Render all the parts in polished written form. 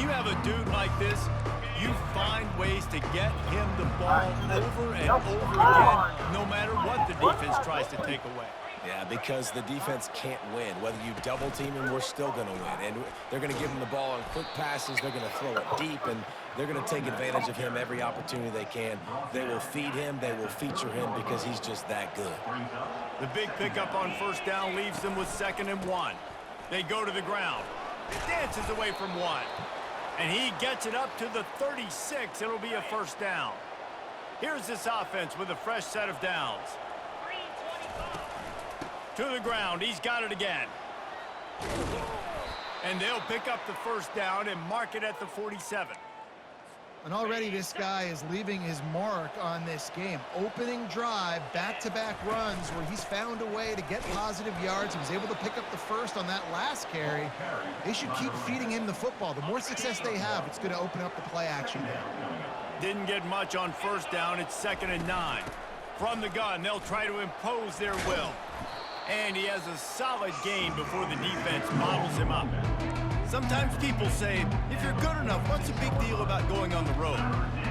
you have a dude like this, you find ways to get him the ball over and over again, no matter what the defense tries to take away. Yeah, because the defense can't win. Whether you double team him, we're still going to win. And they're going to give him the ball on quick passes. They're going to throw it deep, and they're going to take advantage of him every opportunity they can. They will feed him. They will feature him because he's just that good. The big pickup on first down leaves them with 2nd and 1. They go to the ground. Dances away from one. And he gets it up to the 36. It'll be a first down. Here's this offense with a fresh set of downs. To the ground. He's got it again. And they'll pick up the first down and mark it at the 47. And already this guy is leaving his mark on this game. Opening drive, back-to-back runs where he's found a way to get positive yards. He was able to pick up the first on that last carry. They should keep feeding him the football. The more success they have, it's going to open up the play action now. Didn't get much on first down. It's 2nd and 9. From the gun, they'll try to impose their will. And he has a solid gain before the defense bottles him up. Sometimes people say, if you're good enough, what's the big deal about going on the road?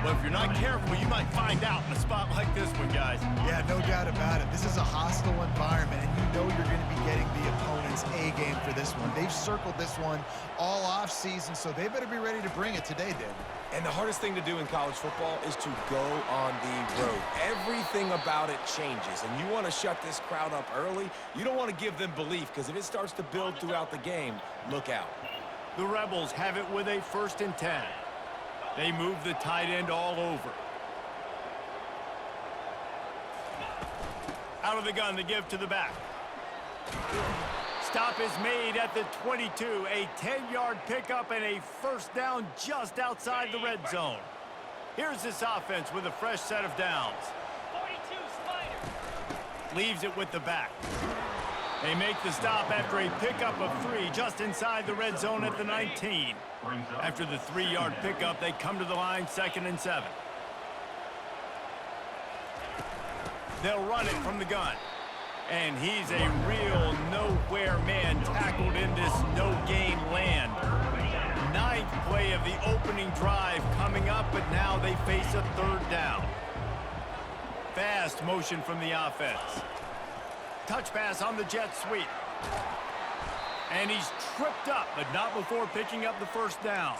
Well, if you're not careful, you might find out in a spot like this one, guys. Yeah, no doubt about it. This is a hostile environment, and you know you're going to be getting the opponent's A game for this one. They've circled this one all off season, so they better be ready to bring it today, David. And the hardest thing to do in college football is to go on the road. Everything about it changes, and you want to shut this crowd up early. You don't want to give them belief, because if it starts to build throughout the game, look out. The Rebels have it with a 1st and 10. They move the tight end all over. Out of the gun, they give to the back. Stop is made at the 22. A 10-yard pickup and a first down just outside the red zone. Here's this offense with a fresh set of downs. 42 Spider. Leaves it with the back. They make the stop after a pickup of 3 just inside the red zone at the 19. After the 3-yard pickup, they come to the line 2nd and 7. They'll run it from the gun. And he's a real nowhere man tackled in this no-gain land. 9th play of the opening drive coming up, but now they face a 3rd down. Fast motion from the offense. Touch pass on the jet sweep. And he's tripped up, but not before picking up the first down.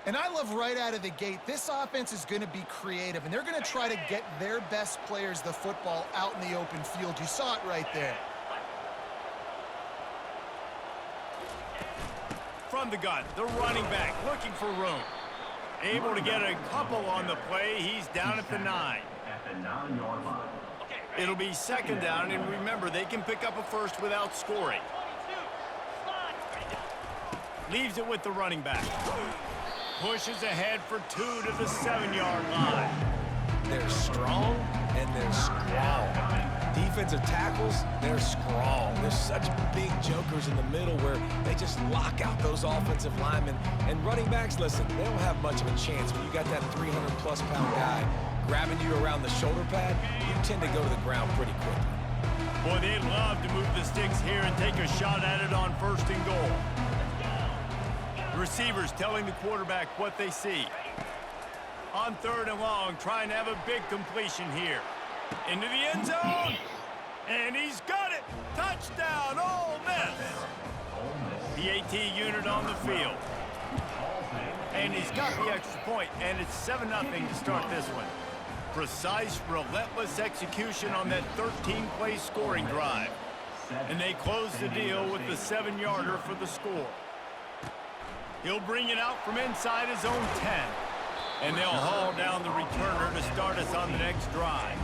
And I love right out of the gate, this offense is going to be creative, and they're going to try to get their best players the football out in the open field. You saw it right there. From the gun, the running back looking for room. Able to get a couple on the play. He's down at the 9. It'll be 2nd down, and remember, they can pick up a first without scoring. Leaves it with the running back. Pushes ahead for 2 to the 7-yard line. They're strong, and they're strong. Defensive tackles, they're strong. There's such big jokers in the middle where they just lock out those offensive linemen. And running backs, listen, they don't have much of a chance when you got that 300-plus pound guy grabbing you around the shoulder pad. You tend to go to the ground pretty quickly. Boy, they'd love to move the sticks here and take a shot at it on 1st and goal. Receivers telling the quarterback what they see. On 3rd and long, trying to have a big completion here. Into the end zone. And he's got it. Touchdown, Ole Miss. The AT unit on the field. And he's got the extra point, and it's 7-0 to start this one. Precise, relentless execution on that 13-play scoring drive. And they close the deal with the 7-yarder for the score. He'll bring it out from inside his own 10. And they'll haul down the returner to start us on the next drive.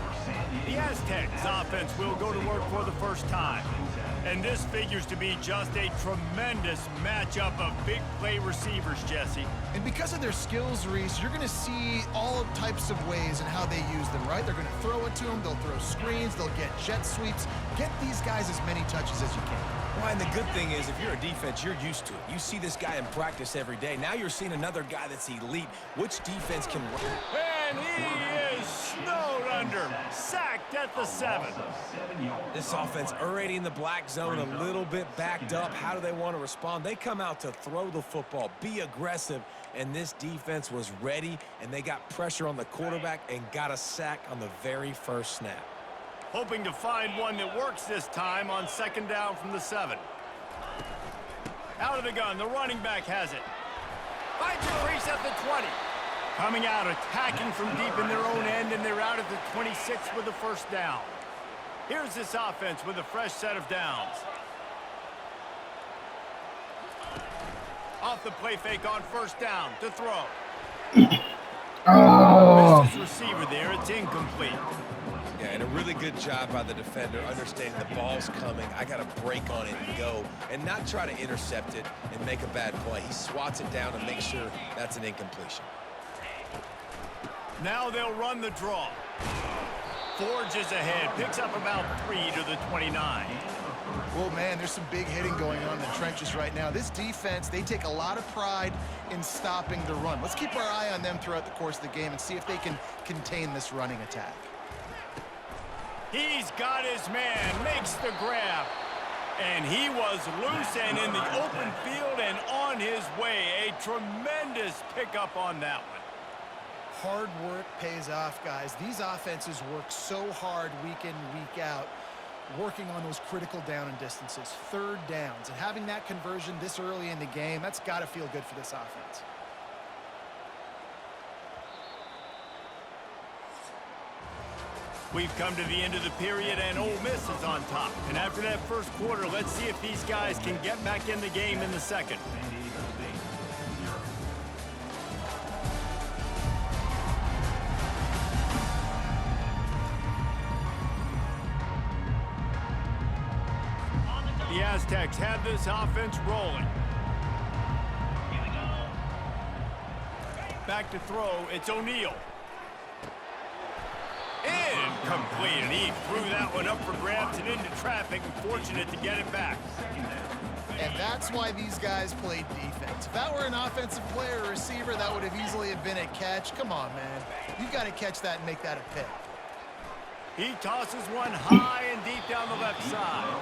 The Aztecs offense will go to work for the first time. And this figures to be just a tremendous matchup of big play receivers, Jesse. And because of their skills, Reese, you're going to see all types of ways in how they use them, right? They're going to throw it to them, they'll throw screens, they'll get jet sweeps. Get these guys as many touches as you can. Well, and the good thing is, if you're a defense, you're used to it. You see this guy in practice every day. Now you're seeing another guy that's elite. Which defense can run? Hey, And he is snowed under. Sacked at the 7. This offense already in the black zone, a little bit backed up. How do they want to respond? They come out to throw the football, be aggressive, and this defense was ready, and they got pressure on the quarterback and got a sack on the very first snap. Hoping to find one that works this time on 2nd down from the 7. Out of the gun, the running back has it. Finds a crease at the 20. Coming out, attacking from deep in their own end, and they're out at the 26 with the first down. Here's this offense with a fresh set of downs. Off the play fake on 1st down to throw. Missed his receiver there. It's incomplete. Yeah, and a really good job by the defender understanding the ball's coming. I got to break on it and go and not try to intercept it and make a bad play. He swats it down and makes sure that's an incompletion. Now they'll run the draw. Forges ahead, picks up about 3 to the 29. Well, man, there's some big hitting going on in the trenches right now. This defense, they take a lot of pride in stopping the run. Let's keep our eye on them throughout the course of the game and see if they can contain this running attack. He's got his man, makes the grab. And he was loose and in the open field and on his way. A tremendous pickup on that one. Hard work pays off, guys. These offenses work so hard week in, week out, working on those critical down and distances, 3rd downs. And having that conversion this early in the game, that's got to feel good for this offense. We've come to the end of the period, and Ole Miss is on top. And after that first quarter, let's see if these guys can get back in the game in the second. The Aztecs have this offense rolling. Back to throw, it's O'Neal. Incomplete, and he threw that one up for grabs and into traffic, and fortunate to get it back. And that's why these guys played defense. If that were an offensive player or receiver, that would have easily have been a catch. Come on, man. You've got to catch that and make that a pick. He tosses one high and deep down the left side.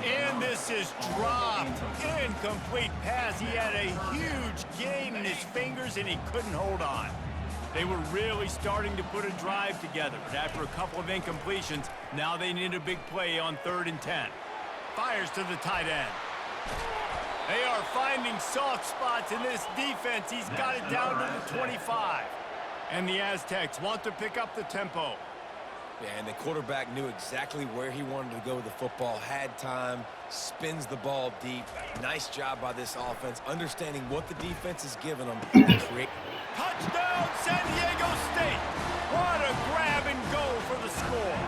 And this is dropped. Incomplete pass. He had a huge gain in his fingers, and he couldn't hold on. They were really starting to put a drive together, but after a couple of incompletions, now they need a big play on 3rd and 10. Fires to the tight end. They are finding soft spots in this defense. He's got it down to the 25. And the Aztecs want to pick up the tempo. Yeah, and the quarterback knew exactly where he wanted to go with the football, had time, spins the ball deep. Nice job by this offense, understanding what the defense is giving them. Touchdown, San Diego State! What a grab and go for the score.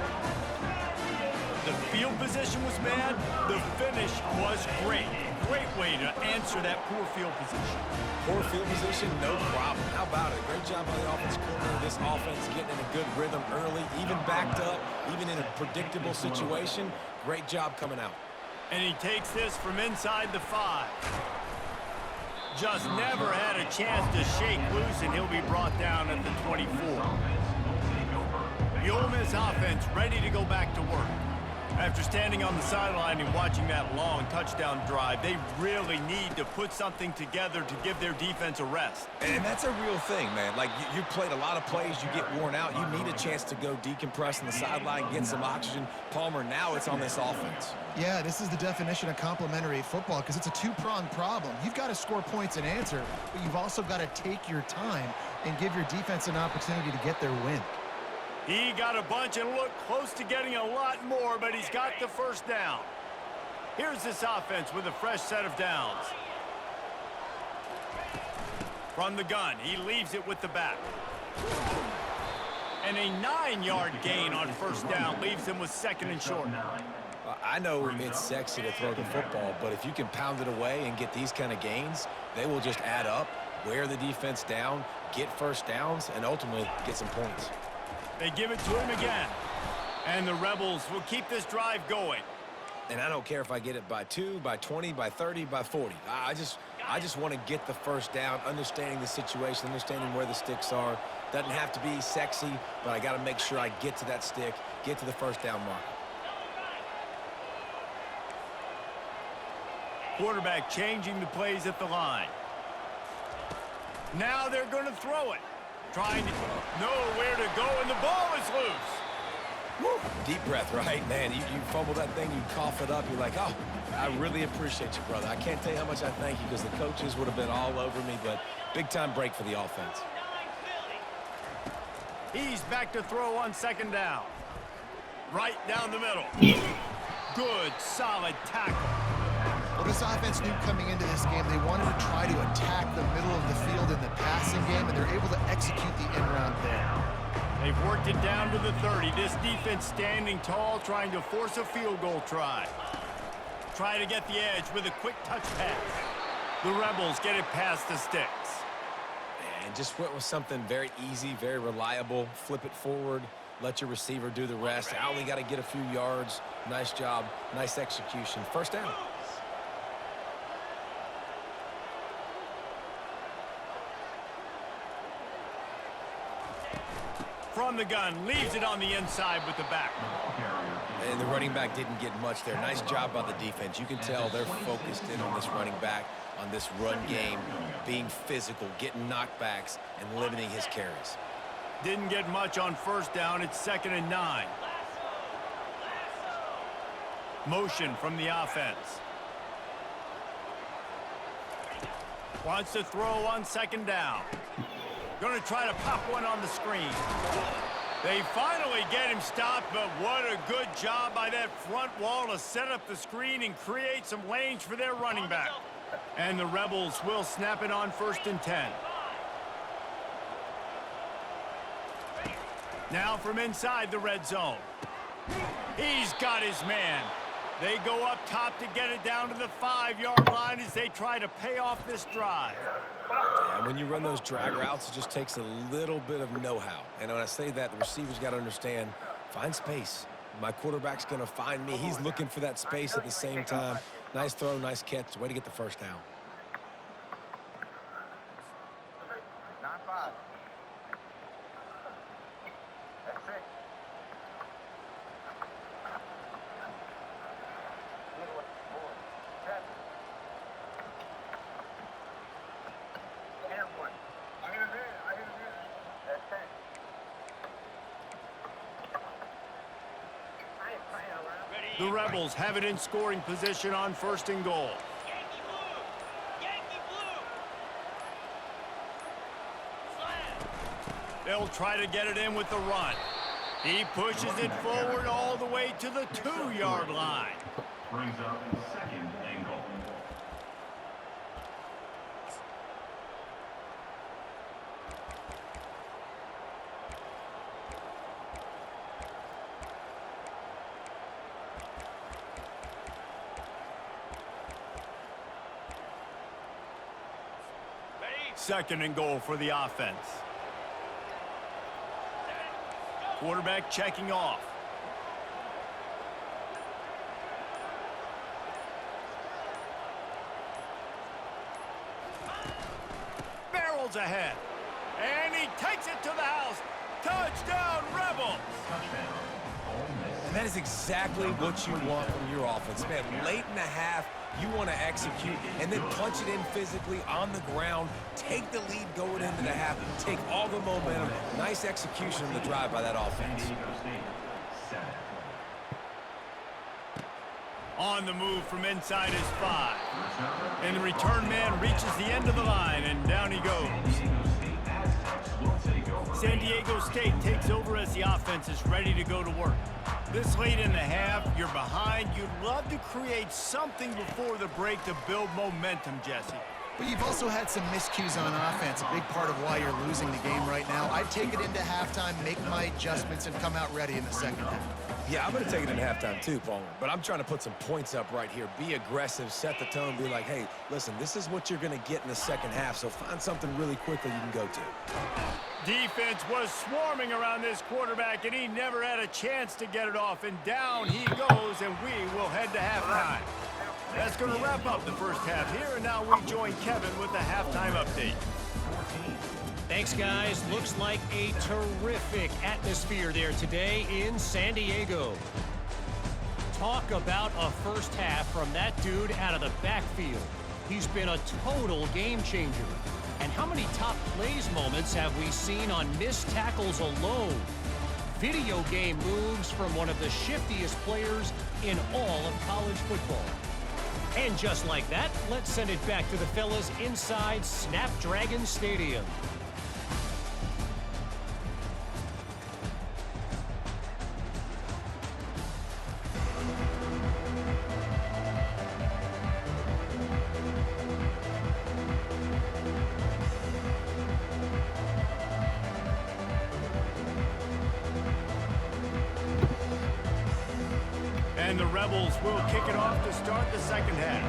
The field position was bad. The finish was great. Great way to answer that poor field position. Poor field position, no problem. How about it? Great job by the offense coordinator. This offense getting in a good rhythm early, even backed up, even in a predictable situation. Great job coming out. And he takes this from inside the 5. Just never had a chance to shake loose, and he'll be brought down at the 24. The Ole Miss offense ready to go back to work. After standing on the sideline and watching that long touchdown drive, they really need to put something together to give their defense a rest. And that's a real thing, man. Like, you played a lot of plays, you get worn out. You need a chance to go decompress on the sideline, get some oxygen. Palmer, now it's on this offense. Yeah, this is the definition of complementary football because it's a two-pronged problem. You've got to score points and answer, but you've also got to take your time and give your defense an opportunity to get their win. He got a bunch and looked close to getting a lot more, but he's got the first down. Here's this offense with a fresh set of downs. From the gun, he leaves it with the back. And a 9-yard gain on first down leaves him with 2nd and short. I know it's sexy to throw the football, but if you can pound it away and get these kind of gains, they will just add up, wear the defense down, get first downs, and ultimately get some points. They give it to him again. And the Rebels will keep this drive going. And I don't care if I get it by 2, by 20, by 30, by 40. I just I just want to get the first down, understanding the situation, understanding where the sticks are. Doesn't have to be sexy, but I got to make sure I get to that stick, get to the first down mark. Quarterback changing the plays at the line. Now they're going to throw it. Trying to know where to go, and the ball is loose. Woo. Deep breath, right? Man, you fumble that thing, you cough it up, you're like, oh, I really appreciate you, brother. I can't tell you how much I thank you because the coaches would have been all over me, but big-time break for the offense. He's back to throw on second down. Right down the middle. Good, solid tackle. Well, this offense knew coming into this game they wanted to try to attack the middle of the field in the passing game, and they're able to execute the in-round there. They've worked it down to the 30. This defense standing tall, trying to force a field goal try. Try to get the edge with a quick touch pass. The Rebels get it past the sticks. And just went with something very easy, very reliable. Flip it forward, let your receiver do the rest. I only got to get a few yards. Nice job, nice execution. First down. From the gun, leaves it on the inside with the back. And the running back didn't get much there. Nice job by the defense. You can tell they're focused in on this running back, on this run game, being physical, getting knockbacks, and limiting his carries. Didn't get much on first down. It's 2nd and 9. Motion from the offense. Wants to throw on second down. Going to try to pop one on the screen. They finally get him stopped, but what a good job by that front wall to set up the screen and create some lanes for their running back. And the Rebels will snap it on 1st and 10. Now from inside the red zone. He's got his man. They go up top to get it down to the 5-yard line as they try to pay off this drive. And when you run those drag routes, it just takes a little bit of know-how. And when I say that, the receivers got to understand, find space. My quarterback's going to find me. He's looking for that space at the same time. Nice throw, nice catch. Way to get the first down. The Rebels have it in scoring position on 1st and goal. Yankee blue! Yankee blue! They'll try to get it in with the run. He pushes it forward all the way to the 2-yard line. Brings up 2nd and goal. Second and goal for the offense. Quarterback checking off. Barrels ahead. And he takes it to the house. Touchdown, Rebels! And that is exactly what you want from your offense. Man, late in the half, you want to execute and then punch it in physically on the ground, take the lead going into the half, take all the momentum. Nice execution on the drive by that offense. On the move from inside his 5. And the return man reaches the end of the line, and down he goes. San Diego State takes over as the offense is ready to go to work. This late in the half, you're behind. You'd love to create something before the break to build momentum, Jesse. But you've also had some miscues on offense, a big part of why you're losing the game right now. I'd take it into halftime, make my adjustments, and come out ready in the second half. Yeah, I'm going to take it in halftime too, Palmer. But I'm trying to put some points up right here. Be aggressive, set the tone, be like, hey, listen, this is what you're going to get in the second half, so find something really quickly you can go to. Defense was swarming around this quarterback, and he never had a chance to get it off. And down he goes, and we will head to halftime. That's going to wrap up the first half here, and now we join Kevin with the halftime update. Thanks, guys. Looks like a terrific atmosphere there today in San Diego. Talk about a first half from that dude out of the backfield. He's been a total game changer. And how many top plays moments have we seen on missed tackles alone? Video game moves from one of the shiftiest players in all of college football. And just like that, let's send it back to the fellas inside Snapdragon Stadium. And the Rebels will kick it off to start the second half.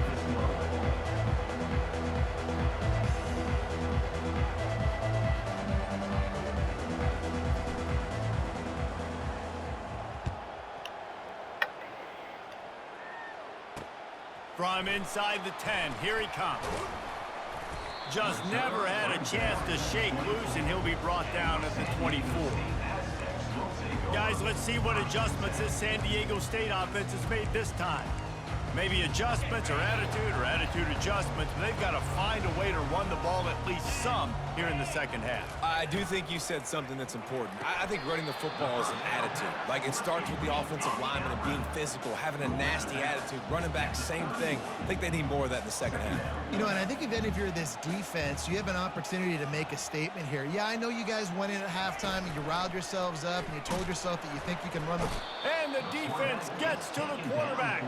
From inside the 10, here he comes. Just never had a chance to shake loose, and he'll be brought down at the 24. Guys, let's see what adjustments this San Diego State offense has made this time. Maybe adjustments or attitude adjustments, but they've got to find a way to run the ball at least some here in the second half. I do think you said something that's important. I think running the football is an attitude. Like, it starts with the offensive lineman and being physical, having a nasty attitude. Running back, same thing. I think they need more of that in the second half. You know, and I think if you're this defense, you have an opportunity to make a statement here. Yeah, I know you guys went in at halftime and you riled yourselves up and you told yourself that you think you can run the... And the defense gets to the quarterback.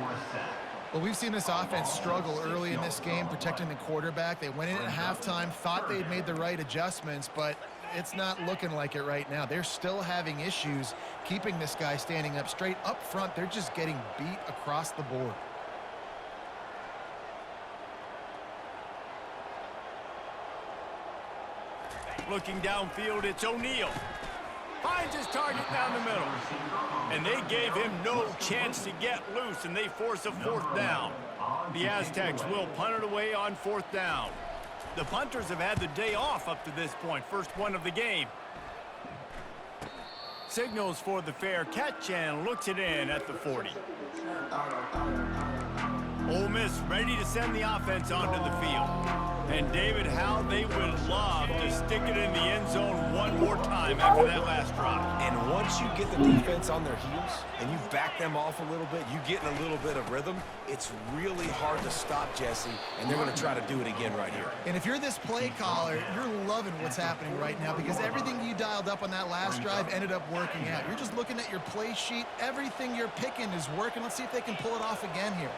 Well, we've seen this offense struggle early in this game protecting the quarterback. They went in at halftime, thought they'd made the right adjustments, but it's not looking like it right now. They're still having issues keeping this guy standing up straight. Up front, they're just getting beat across the board. Looking downfield, it's O'Neal. Finds his target down the middle. And they gave him no chance to get loose, and they force a fourth down. The Aztecs will punt it away on fourth down. The punters have had the day off up to this point, first one of the game. Signals for the fair catch and looks it in at the 40. Ole Miss ready to send the offense onto the field. And David, how they would love to stick it in the end zone one more time after that last drive. And once you get the defense on their heels and you back them off a little bit, you get in a little bit of rhythm, it's really hard to stop, Jesse, and they're going to try to do it again right here. And if you're this play caller, you're loving what's happening right now because everything you dialed up on that last drive ended up working out. You're just looking at your play sheet. Everything you're picking is working. Let's see if they can pull it off again here.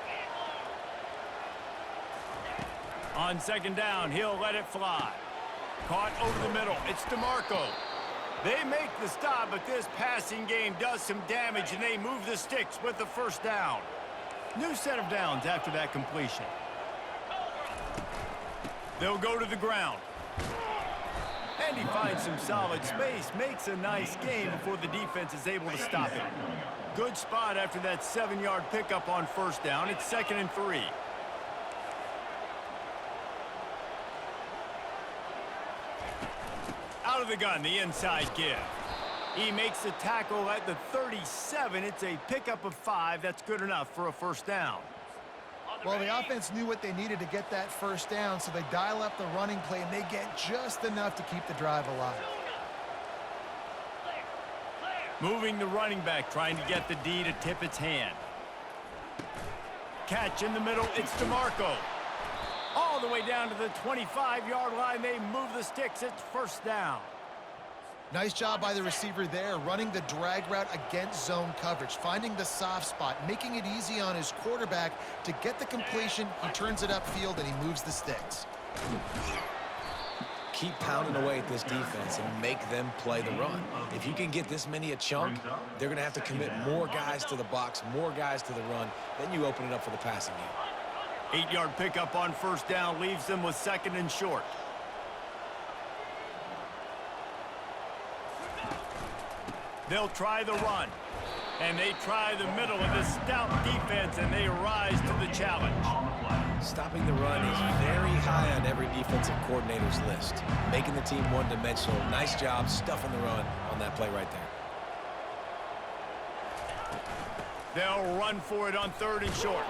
On second down, he'll let it fly. Caught over the middle. It's DeMarco. They make the stop, but this passing game does some damage, and they move the sticks with the first down. New set of downs after that completion. They'll go to the ground. And he finds some solid space, makes a nice gain before the defense is able to stop him. Good spot after that 7-yard pickup on first down. It's 2nd and 3. Out of the gun, the inside give. He makes the tackle at the 37. It's a pickup of 5. That's good enough for a first down. Well, the offense knew what they needed to get that first down, so they dial up the running play, and they get just enough to keep the drive alive. Moving the running back, trying to get the D to tip its hand. Catch in the middle, it's DeMarco. All the way down to the 25-yard line, they move the sticks, it's first down. Nice job by the receiver there, running the drag route against zone coverage, finding the soft spot, making it easy on his quarterback to get the completion. He turns it upfield, and he moves the sticks. Keep pounding away at this defense and make them play the run. If you can get this many a chunk, they're going to have to commit more guys to the box, more guys to the run. Then you open it up for the passing game. 8-yard pickup on first down leaves them with 2nd and short. They'll try the run. And they try the middle of this stout defense, and they rise to the challenge. Stopping the run is very high on every defensive coordinator's list. Making the team one-dimensional. Nice job stuffing the run on that play right there. They'll run for it on 3rd and short.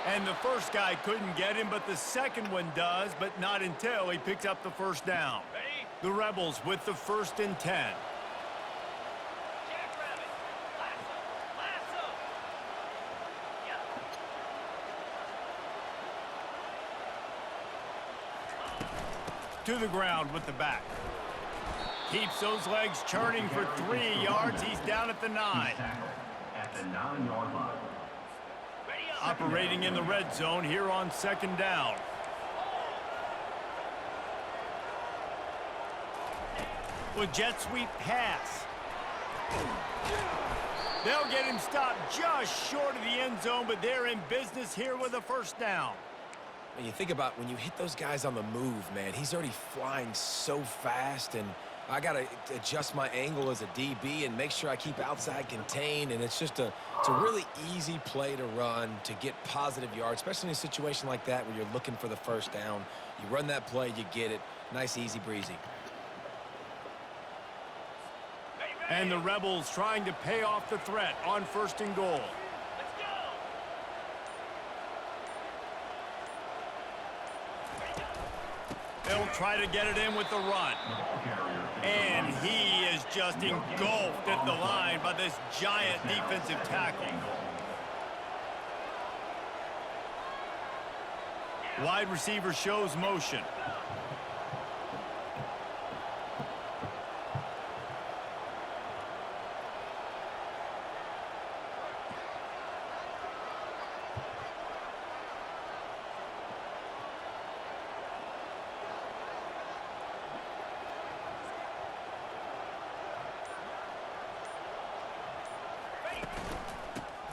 And the first guy couldn't get him, but the second one does, but not until he picks up the first down. The Rebels with the 1st and 10. Jackrabbit. Lasso. Yep. To the ground with the back. Keeps those legs churning for 3 yards. He's down at the 9. Tackle at the 9-yard line. Ready up. Operating in the red zone here on 2nd down. With jet sweep pass. They'll get him stopped just short of the end zone, but they're in business here with a 1st down. When you think about when you hit those guys on the move, man, he's already flying so fast, and I got to adjust my angle as a DB and make sure I keep outside contained, and it's a really easy play to run to get positive yards, especially in a situation like that where you're looking for the 1st down. You run that play, you get it. Nice, easy breezy. And the Rebels trying to pay off the threat on 1st and goal. Let's go. They'll try to get it in with the run. And he is just engulfed at the line by this giant defensive tackle. Wide receiver shows motion.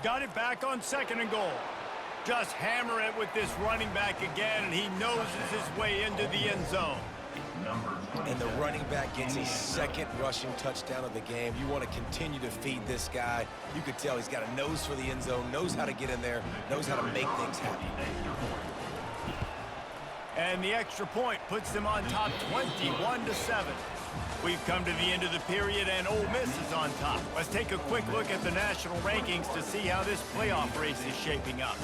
Got it back on 2nd and goal. Just hammer it with this running back again, and he noses his way into the end zone. And the running back gets his 2nd rushing touchdown of the game. You want to continue to feed this guy. You could tell he's got a nose for the end zone, knows how to get in there, knows how to make things happen. And the extra point puts them on top 21-7. We've come to the end of the period, and Ole Miss is on top. Let's take a quick look at the national rankings to see how this playoff race is shaping up.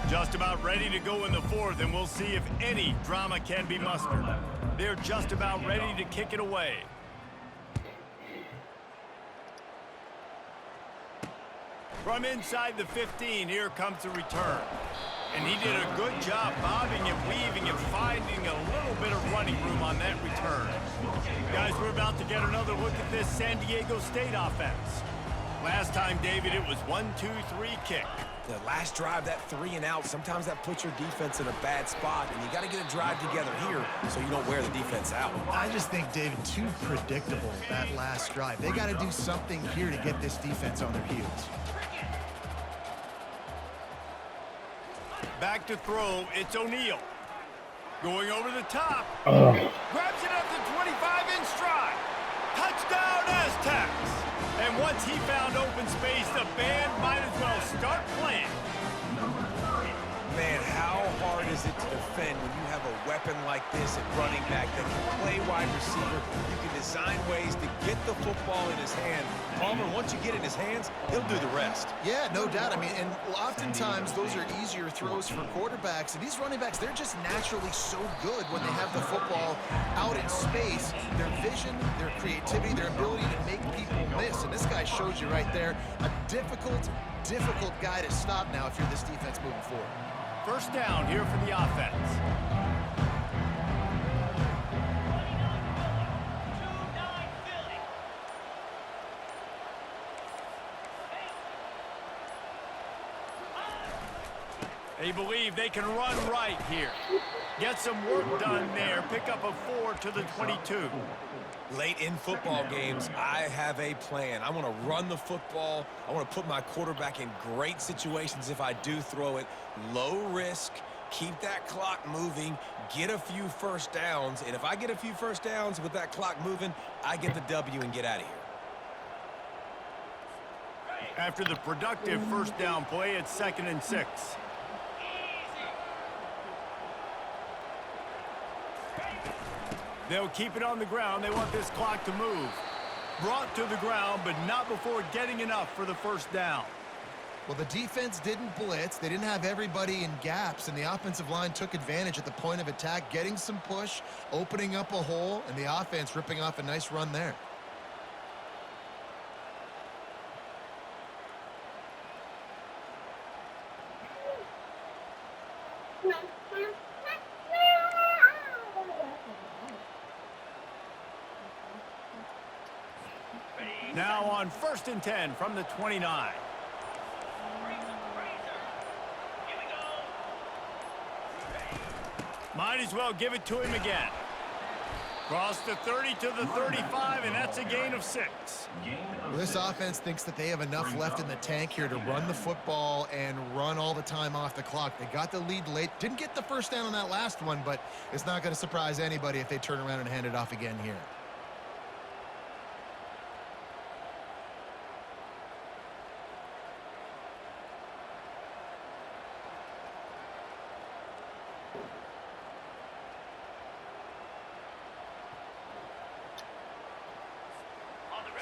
Just about ready to go in the 4th, and we'll see if any drama can be mustered. They're just about ready to kick it away. From inside the 15, here comes the return. And he did a good job bobbing and weaving and finding a little bit of running room on that return. Guys, we're about to get another look at this San Diego State offense. Last time, David, it was 1-2-3 kick. The last drive, that 3 and out, sometimes that puts your defense in a bad spot, and you got to get a drive together here so you don't wear the defense out. I just think, David, too predictable, that last drive. They got to do something here to get this defense on their heels. Back to throw, it's O'Neal. Going over the top. Grabs it up to 25 in stride. Touchdown, Aztecs. And once he found open space, the band might as well start playing. Man, how hard is it to defend when you have a weapon like this at running back that can play wide receiver? You can design ways to get the football in his hand. Palmer, once you get it in his hands, he'll do the rest. Yeah, no doubt. I mean, and oftentimes those are easier throws for quarterbacks. And these running backs, they're just naturally so good when they have the football out in space. Their vision, their creativity, their ability to make people miss. And this guy shows you right there a difficult guy to stop now if you're this defense moving forward. 1st down here for the offense. They believe they can run right here. Get some work done there. Pick up a 4 to the 22. Late in football games, I have a plan. I want to run the football. I want to put my quarterback in great situations if I do throw it. Low risk, keep that clock moving, get a few 1st downs. And if I get a few 1st downs with that clock moving, I get the W and get out of here. After the productive first down play, it's 2nd and 6. They'll keep it on the ground. They want this clock to move. Brought to the ground, but not before getting enough for the first down. Well, the defense didn't blitz. They didn't have everybody in gaps, and the offensive line took advantage at the point of attack, getting some push, opening up a hole, and the offense ripping off a nice run there. Now on 1st and 10 from the 29. Might as well give it to him again. Cross the 30 to the 35, and that's a gain of 6. Well, this offense thinks that they have enough left in the tank here to run the football and run all the time off the clock. They got the lead late. Didn't get the first down on that last one, but it's not going to surprise anybody if they turn around and hand it off again here.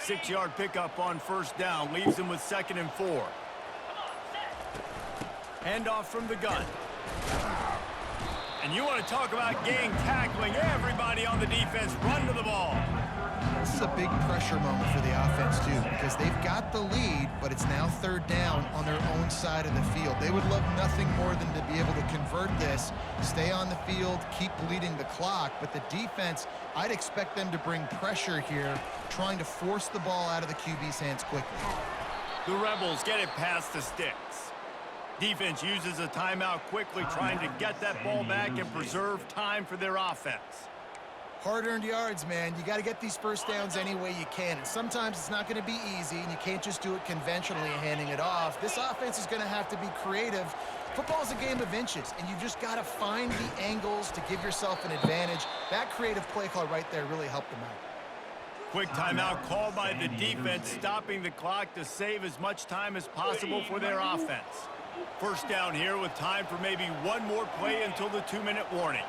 Six-yard pickup on first down leaves him with 2nd and 4. Handoff from the gun. And you want to talk about gang tackling. Everybody on the defense run to the ball. This is a big pressure moment for the offense, too, because they've got the lead, but it's now 3rd down on their own side of the field. They would love nothing more than to be able to convert this, stay on the field, keep bleeding the clock, but the defense, I'd expect them to bring pressure here, trying to force the ball out of the QB's hands quickly. The Rebels get it past the sticks. Defense uses a timeout quickly, trying to get that ball back and preserve time for their offense. Hard-earned yards, man. You got to get these first downs any way you can. And sometimes it's not going to be easy, and you can't just do it conventionally handing it off. This offense is going to have to be creative. Football's a game of inches, and you've just got to find the angles to give yourself an advantage. That creative play call right there really helped them out. Quick timeout called by the defense, stopping the clock to save as much time as possible for their offense. First down here with time for maybe one more play until the 2-minute warning.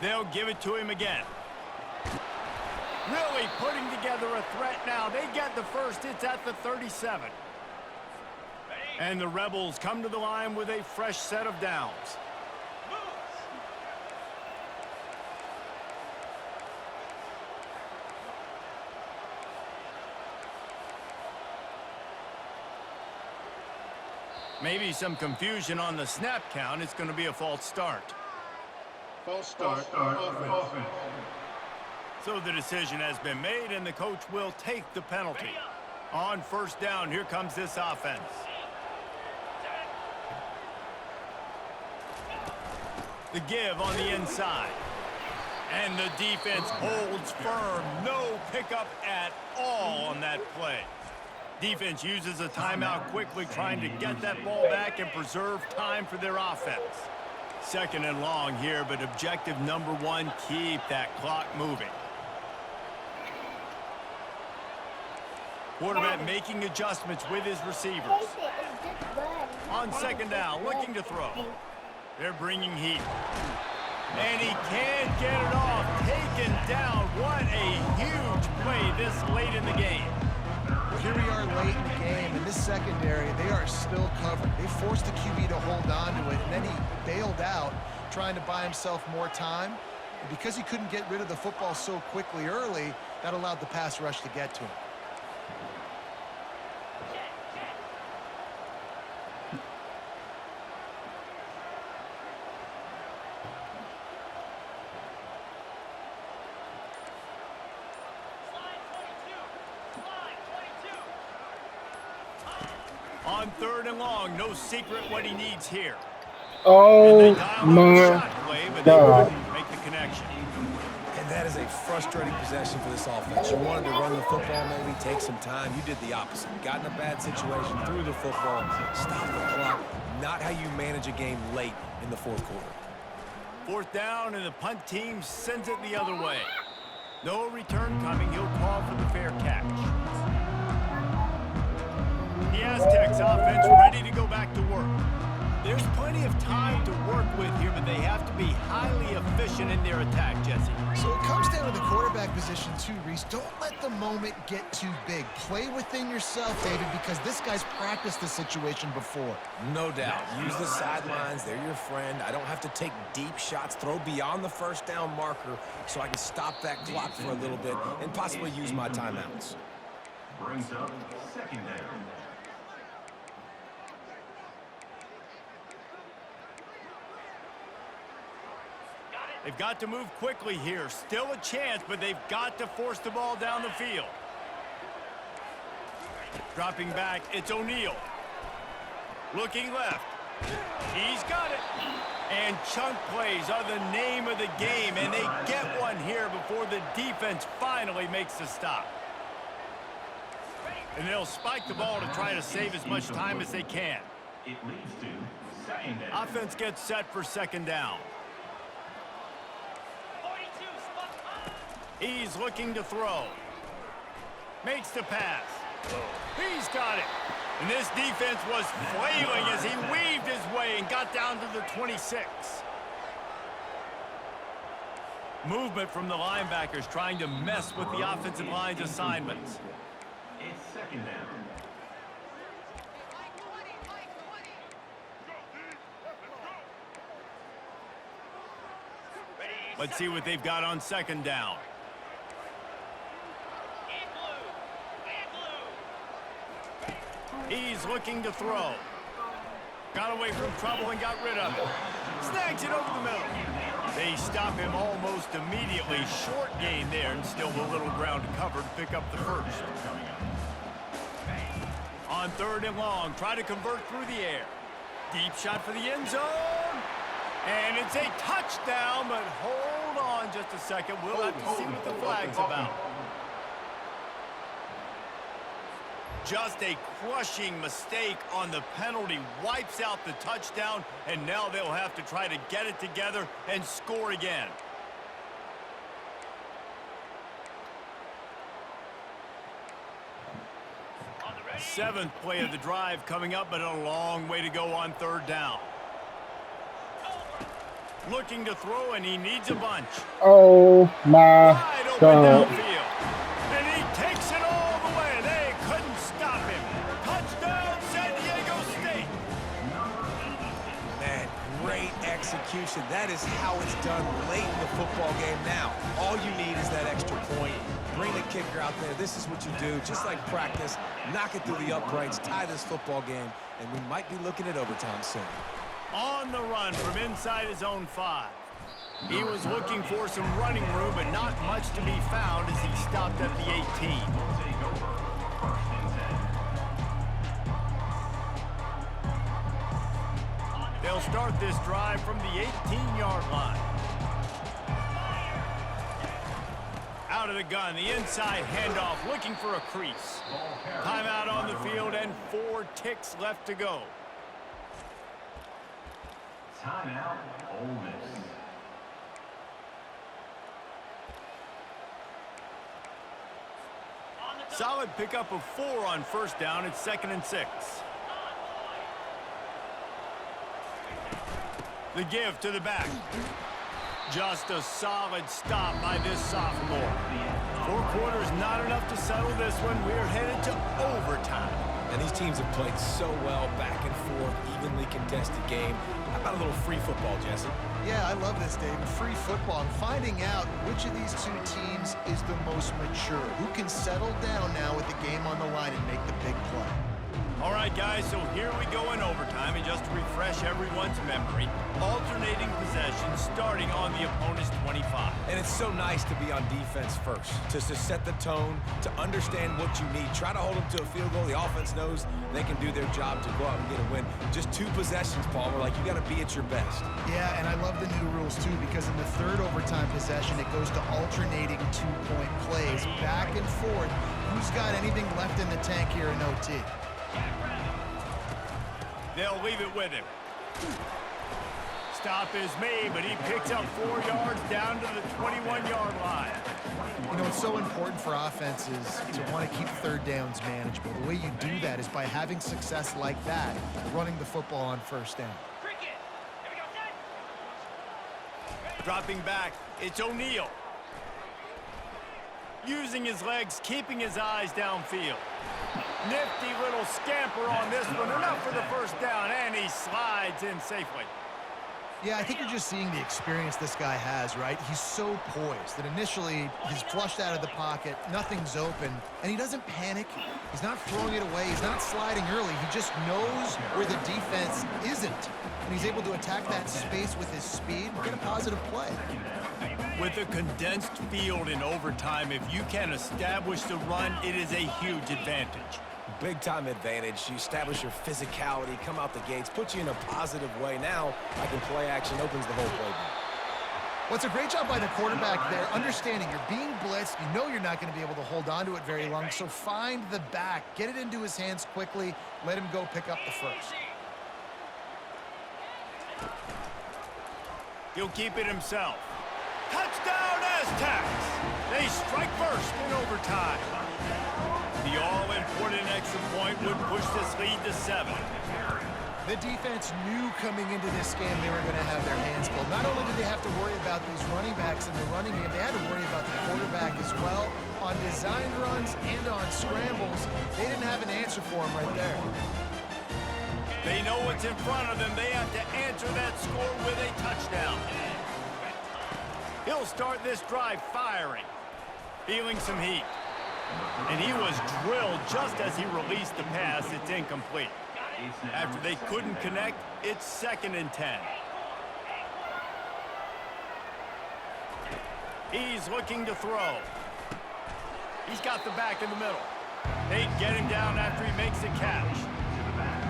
They'll give it to him again. Really putting together a threat now. They get the first. It's at the 37. And the Rebels come to the line with a fresh set of downs. Maybe some confusion on the snap count. It's going to be a false start. False start. Offense. So the decision has been made, and the coach will take the penalty. On first down, here comes this offense. The give on the inside. And the defense holds firm. No pickup at all on that play. Defense uses a timeout quickly, trying to get that ball back and preserve time for their offense. 2nd and long here, but objective number 1, keep that clock moving. Quarterback making adjustments with his receivers. On 2nd down, looking to throw. They're bringing heat. And he can't get it off. Taken down. What a huge play this late in the game. Here we are late in the game. In this secondary, they are still covered. They forced the QB to hold on to it, and then he bailed out, trying to buy himself more time. And because he couldn't get rid of the football so quickly early, that allowed the pass rush to get to him. On 3rd and long, no secret what he needs here. Oh my God. Make the connection. And that is a frustrating possession for this offense. You wanted to run the football, maybe take some time. You did the opposite. Got in a bad situation, threw the football, stopped the clock. Not how you manage a game late in the 4th quarter. 4th down, and the punt team sends it the other way. No return coming. He'll call for the fair catch. The Aztecs offense ready to go back to work. There's plenty of time to work with here, but they have to be highly efficient in their attack, Jesse. So it comes down to the quarterback position too, Reese. Don't let the moment get too big. Play within yourself, David, because this guy's practiced this situation before. No doubt. Use the sidelines. They're your friend. I don't have to take deep shots, throw beyond the 1st down marker so I can stop that clock for a little bit and possibly use my timeouts. Brings up 2nd down. They've got to move quickly here. Still a chance, but they've got to force the ball down the field. Dropping back, it's O'Neal. Looking left. He's got it. And chunk plays are the name of the game, and they get one here before the defense finally makes the stop. And they'll spike the ball to try to save as much time as they can. It leads to 2nd down. Offense gets set for 2nd down. 42, spot. He's looking to throw. Makes the pass. He's got it. And this defense was flailing as he weaved his way and got down to the 26. Movement from the linebackers trying to mess with the offensive line's assignments. It's 2nd down. Let's see what they've got on 2nd down. In blue. In blue. He's looking to throw. Got away from trouble and got rid of it. Snags it over the middle. They stop him almost immediately. Short gain there and still a little ground to cover to pick up the 1st. On 3rd and long, try to convert through the air. Deep shot for the end zone. And it's a touchdown, but hold on just a second. We'll have to see what the flag's about. Just a crushing mistake on the penalty. Wipes out the touchdown, and now they'll have to try to get it together and score again. On the ready. 7th play of the drive coming up, but a long way to go on 3rd down. Looking to throw, and he needs a bunch. Oh my Wide open God. downfield. And he takes it all the way. They couldn't stop him. Touchdown, San Diego State. Man, great execution. That is how it's done late in the football game now. All you need is that extra point. Bring the kicker out there. This is what you do. Just like practice, knock it through the uprights, tie this football game, and we might be looking at overtime soon. On the run from inside his own 5. He was looking for some running room, but not much to be found as he stopped at the 18. They'll start this drive from the 18-yard line. Out of the gun, the inside handoff, looking for a crease. Timeout on the field and 4 ticks left to go. Timeout, Ole Miss. Solid pickup of 4 on 1st down. It's 2nd and 6. The give to the back. Just a solid stop by this sophomore. 4 quarters not enough to settle this one. We're headed to overtime. And these teams have played so well, back and forth, evenly contested game. How about a little free football, Jesse? Yeah, I love this, David. Free football. I'm finding out which of these 2 teams is the most mature. Who can settle down now with the game on the line and make the big play. All right, guys, so here we go in overtime, and just to refresh everyone's memory, alternating possessions starting on the opponent's 25. And it's so nice to be on defense first, to set the tone, to understand what you need. Try to hold them to a field goal. The offense knows they can do their job to go out and get a win. Just 2 possessions, Paul. We're like, you got to be at your best. Yeah, and I love the new rules, too, because in the 3rd overtime possession, it goes to alternating 2-point plays, back and forth. Who's got anything left in the tank here in OT? They'll leave it with him. stop is made, but he picks up 4 yards down to the 21-yard line. You know, it's so important for offenses to want to keep third downs manageable. The way you do that is by having success like that, running the football on first down. Cricket. Here we go, set. Dropping back, it's O'Neal. Using his legs, keeping his eyes downfield. Nifty little scamper on this one, enough for the first down, and he slides in safely. Yeah, I think you're just seeing the experience this guy has, right? He's so poised that initially he's flushed out of the pocket, nothing's open, and he doesn't panic. He's not throwing it away. He's not sliding early. He just knows where the defense isn't, and he's able to attack that space with his speed and get a positive play. With a condensed field in overtime, if you can establish the run, it is a huge advantage. Big-time advantage. You establish your physicality, come out the gates, put you in a positive way. Now, I can play action, opens the whole playbook. Well, it's a great job by the quarterback there, understanding you're being blitzed. You know you're not going to be able to hold on to it very long, so find the back, get it into his hands quickly, let him go pick up the first. He'll keep it himself. Touchdown, Aztecs! They strike first in overtime. The all-important extra point would push this lead to 7. The defense knew coming into this game they were going to have their hands full. Not only did they have to worry about these running backs in the running game, they had to worry about the quarterback as well. On design runs and on scrambles, they didn't have an answer for him right there. They know what's in front of them. They have to answer that score with a touchdown. He'll start this drive firing, feeling some heat. And he was drilled just as he released the pass. It's incomplete. After they couldn't connect, it's 2nd and 10. He's looking to throw. He's got the back in the middle. They get him down after he makes the catch.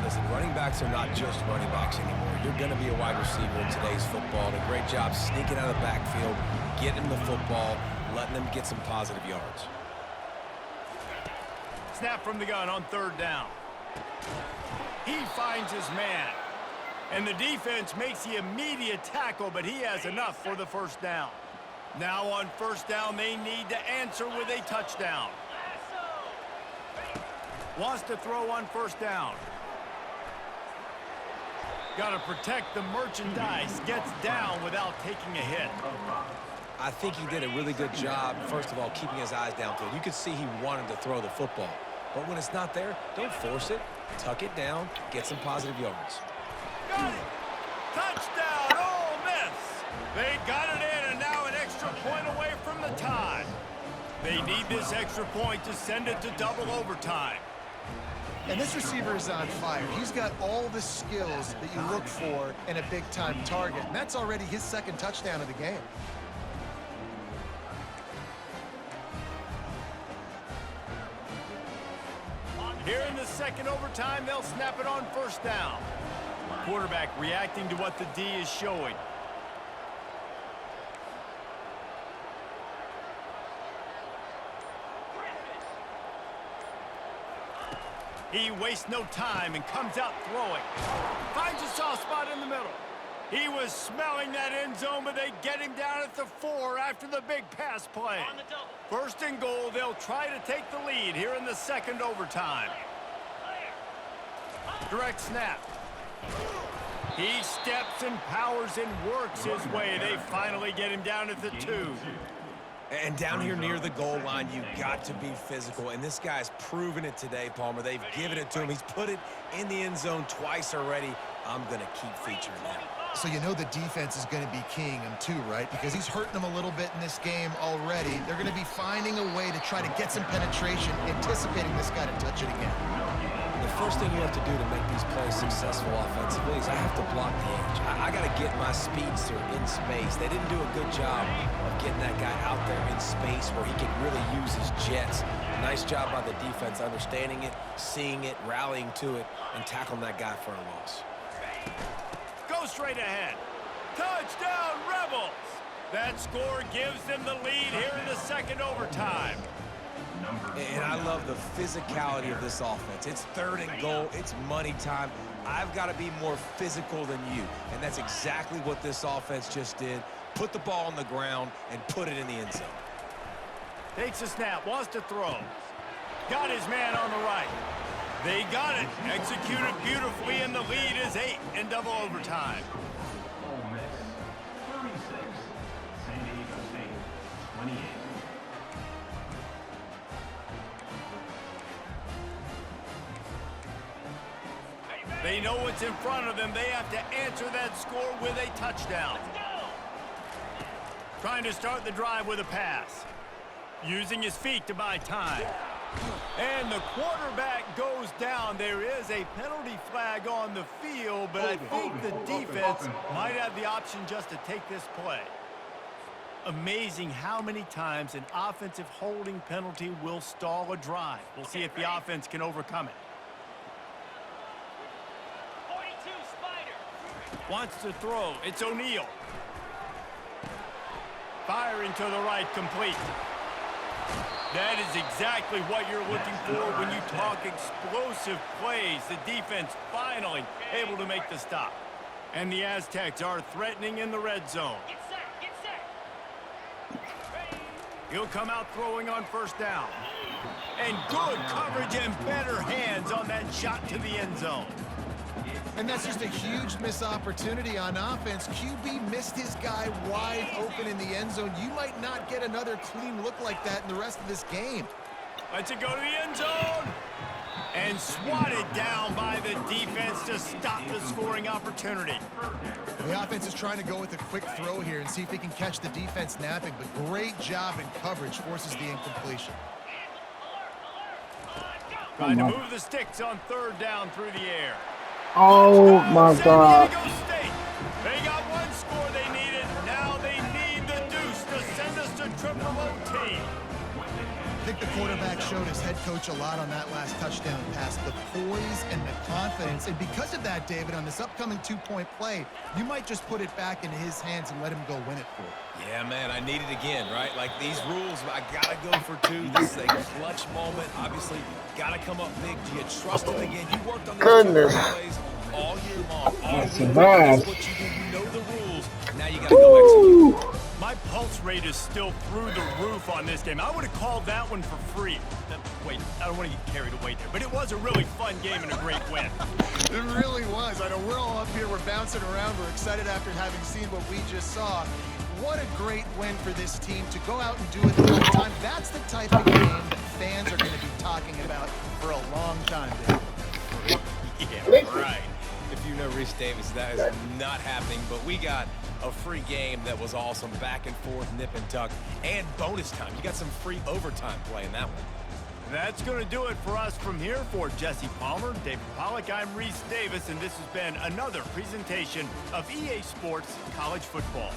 Listen, running backs are not just running backs anymore. You're going to be a wide receiver in today's football. And a great job sneaking out of the backfield, getting him the football, letting them get some positive yards. Snap from the gun on 3rd down. He finds his man. And the defense makes the immediate tackle, but he has enough for the first down. Now on 1st down, they need to answer with a touchdown. Wants to throw on 1st down. Got to protect the merchandise. Gets down without taking a hit. I think he did a really good job, first of all, keeping his eyes downfield. You could see he wanted to throw the football. But when it's not there, don't force it. Tuck it down, get some positive yards. Got it! Touchdown, Ole Miss! They got it in, and now an extra point away from the tie. They need this extra point to send it to double overtime. And this receiver is on fire. He's got all the skills that you look for in a big-time target. And that's already his 2nd touchdown of the game. Here in the 2nd overtime, they'll snap it on 1st down. Quarterback reacting to what the D is showing. He wastes no time and comes out throwing. Finds a soft spot in the middle. He was smelling that end zone, but they get him down at the 4 after the big pass play. On the double. 1st and goal, they'll try to take the lead here in the 2nd overtime. Direct snap. He steps and powers and works his way. They finally get him down at the 2. And down here near the goal line, you got to be physical. And this guy's proven it today, Palmer. They've given it to him. He's put it in the end zone twice already. I'm going to keep featuring that. So you know the defense is going to be keying him too, right? Because he's hurting them a little bit in this game already. They're going to be finding a way to try to get some penetration, anticipating this guy to touch it again. The first thing you have to do to make these plays successful offensively is I have to block the edge. I got to get my speedster in space. They didn't do a good job of getting that guy out there in space where he could really use his jets. Nice job by the defense understanding it, seeing it, rallying to it, and tackling that guy for a loss. Go straight ahead. Touchdown, Rebels! That score gives them the lead here in the 2nd overtime. And I love the physicality of this offense. It's 3rd and goal. It's money time. I've got to be more physical than you. And that's exactly what this offense just did. Put the ball on the ground and put it in the end zone. Takes a snap, wants to throw. Got his man on the right. They got it. Executed beautifully, and the lead is 8 in double overtime. Ole Miss 36. San Diego State 28. They know what's in front of them. They have to answer that score with a touchdown. Trying to start the drive with a pass. Using his feet to buy time. And the quarterback goes down. There is a penalty flag on the field, but I think the defense might have the option just to take this play. Amazing how many times an offensive holding penalty will stall a drive. We'll see if the offense can overcome it. 42 Spider. Wants to throw. It's O'Neal. Firing to the right, complete. That is exactly what you're looking for when you talk explosive plays. The defense finally able to make the stop. And the Aztecs are threatening in the red zone. Get set, get set. He'll come out throwing on 1st down. And good coverage and better hands on that shot to the end zone. And that's just a huge missed opportunity on offense. QB missed his guy wide open in the end zone. You might not get another clean look like that in the rest of this game. Lets it go to the end zone. And swatted down by the defense to stop the scoring opportunity. The offense is trying to go with a quick throw here and see if he can catch the defense napping, but great job in coverage forces the incompletion. Trying to move the sticks on 3rd down through the air. Oh my San God. Diego State. They got one score they needed. Now they need the deuce to send us to triple OT. I think the quarterback showed his head coach a lot on that last touchdown pass, the poise and the confidence. And because of that, David, on this upcoming 2-point play, you might just put it back into his hands and let him go win it for you. Yeah, man, I need it again, right? Like these rules, I got to go for 2. This is a clutch moment. Obviously, got to come up big. Do you trust him again? You worked on these Goodness. plays all year long. All That's week. bad. That's what you do. You know the rules. Now you got to go execute. Woo! My pulse rate is still through the roof on this game. I would have called that one for free. Wait, I don't want to get carried away there, but it was a really fun game and a great win. It really was. I know we're all up here, we're bouncing around, we're excited after having seen what we just saw. What a great win for this team to go out and do it the whole time. That's the type of game that fans are going to be talking about for a long time, Dave. Yeah, right. If you know Reese Davis, that is not happening, but we got a free game that was awesome. Back and forth, nip and tuck, and bonus time. You got some free overtime play in that one. That's going to do it for us from here. For Jesse Palmer, David Pollack, I'm Reese Davis, and this has been another presentation of EA Sports College Football.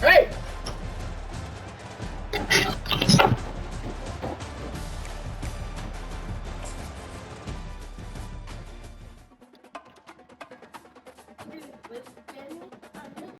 Hey! With Daniel?